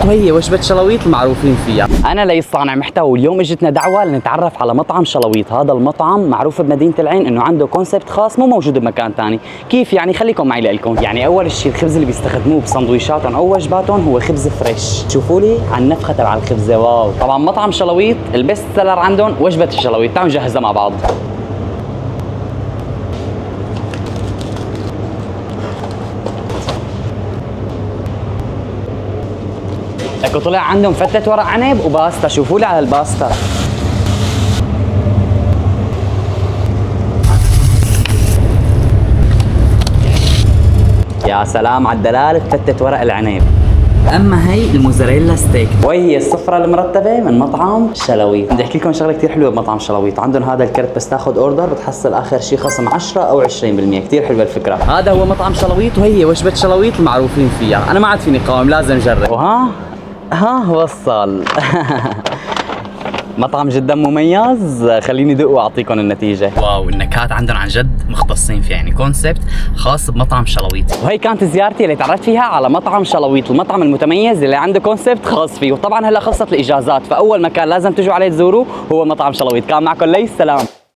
وهي وجبة شلويط المعروفين فيها. أنا ليس صانع محتوى، واليوم اجتنا دعوة لنتعرف على مطعم شلويط. هذا المطعم معروف بمدينة العين إنه عنده كونسبت خاص مو موجود بمكان ثاني. كيف يعني؟ خليكم معي لإلكم. يعني أول شيء الخبز اللي بيستخدموه بسندويشاتهم أو وجباتهم هو خبز فريش. شوفوا لي على النفخة تبع الخبزة، واو. طبعا مطعم شلويط البيست سيلر عندهم وجبة الشلويط. تعالوا نجهزها مع بعض. اكو طلع عندهم فتة ورق عنب وباستا. شوفوا لي على الباستا. يا سلام على الدلال بفتة ورق العنب. اما هي الموزاريلا ستيك، وهي السفرة المرتبة من مطعم شلويط. بدي احكي لكم شغلة كثير حلوة بمطعم شلويط. عندهم هذا الكرت بس تاخذ اوردر بتحصل اخر شيء خصم 10 او 20%. كثير حلوة الفكرة. هذا هو مطعم شلويط وهي وجبة شلويط المعروفين فيها. انا ما عاد فيني قاوم، لازم اجرب. ها وصل. مطعم جدا مميز. خليني ادوق واعطيكم النتيجه. واو، النكهات عندهم عن جد مختصين فيها، يعني كونسبت خاص بمطعم شلويط. وهي كانت زيارتي اللي تعرفت فيها على مطعم شلويط، المطعم المتميز اللي عنده كونسبت خاص فيه. وطبعا هلا خلصت الاجازات، فاول مكان لازم تجوا عليه تزوروه هو مطعم شلويط. كان معكم ليس، سلام.